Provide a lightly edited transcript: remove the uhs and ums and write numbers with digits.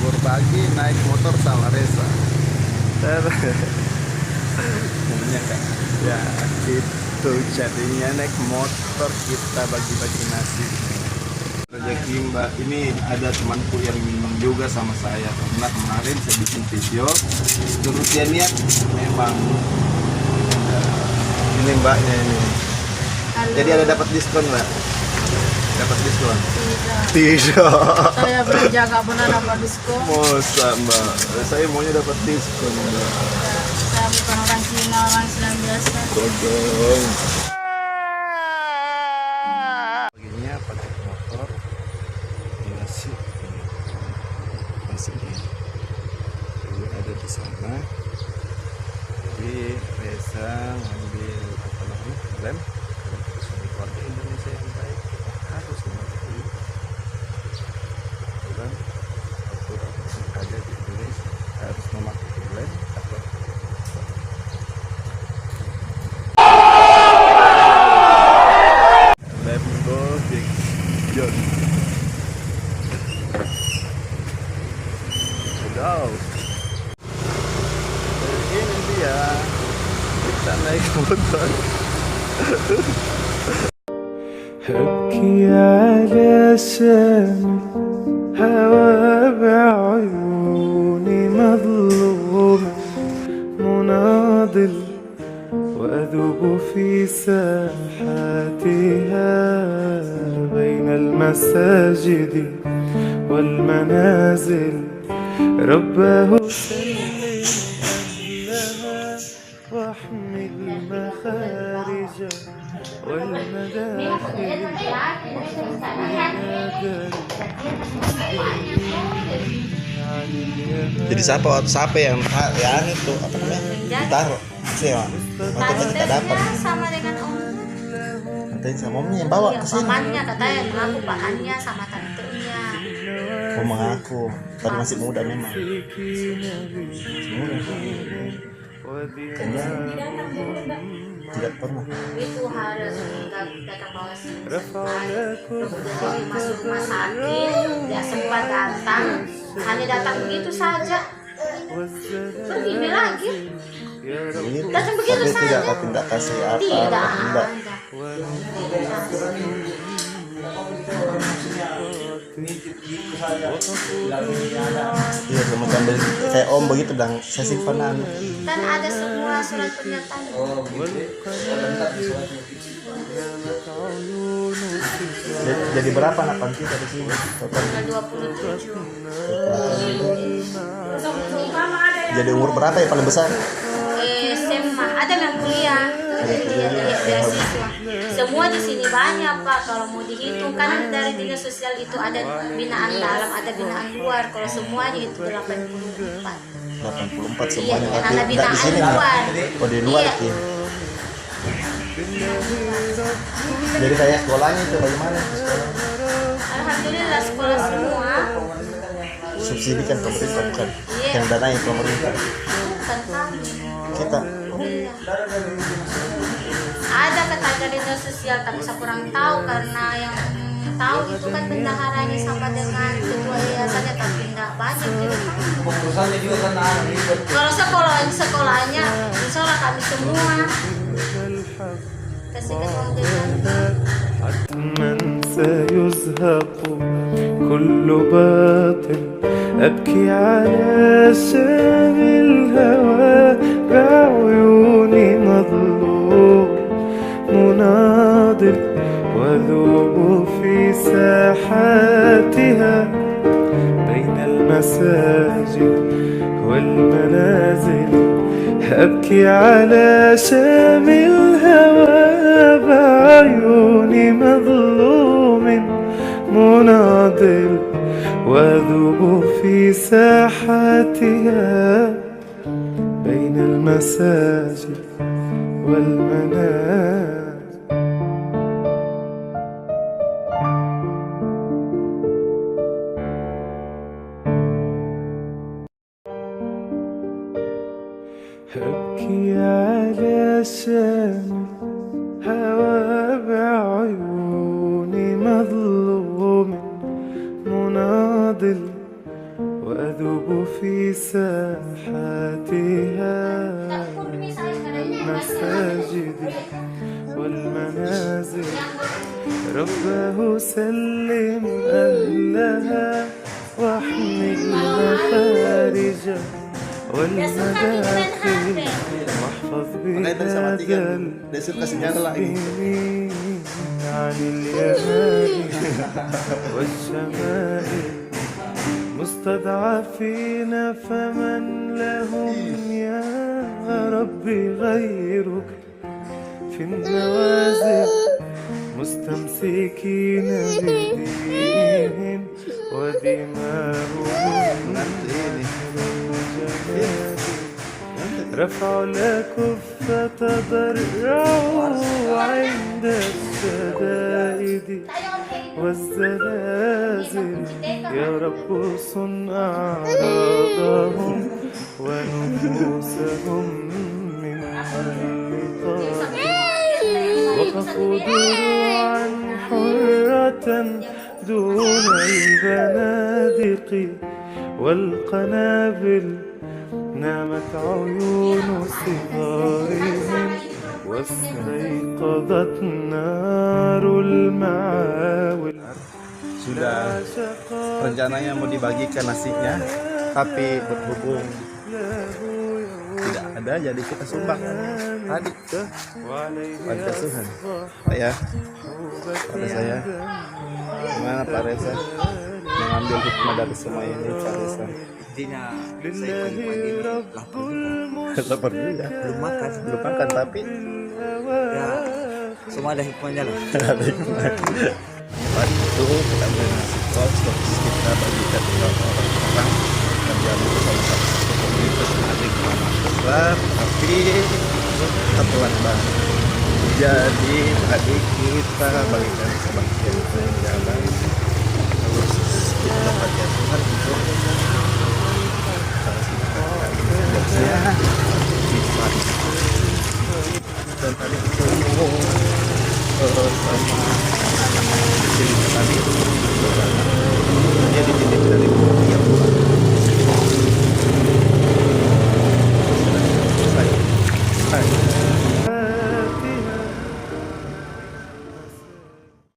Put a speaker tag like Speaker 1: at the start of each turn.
Speaker 1: berbagi naik motor sama Reza. Namanya kan ya itu jadinya naik motor kita bagi-bagi nasi. Rezeki Mbak, ini ada temanku yang minum juga sama saya karena kemarin saya bikin video terus dia niat memang ini mbaknya ini.
Speaker 2: Halo.
Speaker 1: Jadi ada dapat diskon Mbak? Dapat diskon?
Speaker 2: Tidak.
Speaker 1: Tidak.
Speaker 2: Saya belanja nggak pernah dapat diskon.
Speaker 1: Masa Mbak? Saya maunya dapat diskon Mbak.
Speaker 2: Saya bukan orang Cina, orang Islam biasa.
Speaker 1: Godong. Paginya pakai motor nasi ini ada di sana. Jadi Reza ngambil apa namanya lem sebagai warga Indonesia yang baik kita harus mematuhi aturan yang ada di Indonesia, harus mematuhi lem atau lem Gojek John. Wow. Ini dia kita naik motor.
Speaker 3: أبكي على شام الهوى بعيوني مظلوم مناضل وأذوب في ساحاتها بين المساجد والمنازل رباه سلم لها واحمل المخارج والمداخل
Speaker 1: Jadi siapa yang itu apa namanya ditaruh sih ya, makanya kita dapat
Speaker 2: Sama dengan om.
Speaker 1: nanti sama omnya yang bawa
Speaker 2: Iya,
Speaker 1: ke sini.
Speaker 2: pamannya katanya mengaku pamannya sama tantenya.
Speaker 1: Oh mengaku, tapi masih muda memang. Kayaknya tidak pernah.
Speaker 2: Itu harus datang bawa kemudian masuk rumah sakit, dia sempat datang, hanya datang begitu saja, pergi lagi,
Speaker 1: Ini
Speaker 2: datang begitu
Speaker 1: tapi
Speaker 2: saja.
Speaker 1: tidak kasih apa,
Speaker 2: Tidak
Speaker 1: tidak.
Speaker 2: ada.
Speaker 1: Iya semacam kayak om begitu dan saya simpanan.
Speaker 2: Kan ada semua surat pernyataan.
Speaker 1: Jadi berapa anak panti dari sini? Total.
Speaker 2: 27.
Speaker 1: Jadi umur berapa ya paling besar?
Speaker 2: SMA, ada yang kuliah, beasiswa. Semua di sini banyak Pak. Kalau mau dihitung kan dari dinas sosial itu ada binaan dalam, ada binaan luar. Kalau semuanya itu 84.
Speaker 1: 84
Speaker 2: Iya,
Speaker 1: semuanya.
Speaker 2: karena
Speaker 1: Tapi
Speaker 2: binaan
Speaker 1: di sini
Speaker 2: luar.
Speaker 1: Oh di luar
Speaker 2: Iya.
Speaker 1: ya. Jadi kayak sekolahnya itu bagaimana?
Speaker 2: Alhamdulillah sekolah semua.
Speaker 1: Subsidi kan pemerintah bukan?
Speaker 2: Iya.
Speaker 1: Yang dananya pemerintah.
Speaker 2: Bukan kami.
Speaker 1: Kita.
Speaker 2: Iya. Ada kata dari dinas sosial tapi saya kurang tahu karena yang tahu itu kan bendaharanya sama dengan ketua yayasannya tapi tidak banyak juga. Kalau sekolahnya insya Allah kami semua kasihkan uang jajan.
Speaker 3: حتما سيزهق كل باطل أبكي على شام الهوى بعيوني مظلوم مناضل وذوب في ساحاتها بين المساجد والمنازل أبكي على شام الهوى بعيون مظلوم مناضل وأذوب في ساحاتها بين المساجد والمنازل أبكي على شام الهوى بعيوني مظلوم مناضل وأذوب في ساحاتها المساجد والمنازل. رباه سلم أهلها واحمل مخارجها والمداخل واحفظ بلاد المسلمين عن اليمائن والشمائل. مستضعفين فمن لهم يا ربي غيرك في النوازل. مستمسكين بدينهم ودماؤهم رفعوا الأكف تضرعوا عند الشدائد والزلازل. يا رب صن أعراضهم ونفوسهم من النقاب. وقفوا دروعا حرة دون البنادق والقنابل. نامت عيون صغارهم واستيقظت نار المعاول.
Speaker 1: Sudah rencananya mau dibagikan nasinya, tapi berhubung tidak ada, jadi kita sumbang tadi ke panti asuhan. Ya, pada saya, gimana Pak Reza mengambil hikmah dari semua ini, Pak Reza?
Speaker 4: Intinya saya pagi-pagi ini
Speaker 1: Lapar juga,
Speaker 4: belum makan,
Speaker 1: tapi
Speaker 4: ya semua ada hikmahnya lah.
Speaker 1: ada hikmah. Bantu kita beli nasi koks, terus kita bagikan ke orang-orang dan jangan lupa salah satu komunitas adik anak besar, tapi satuan banget. Jadi adik kita bagikan sebagian jalan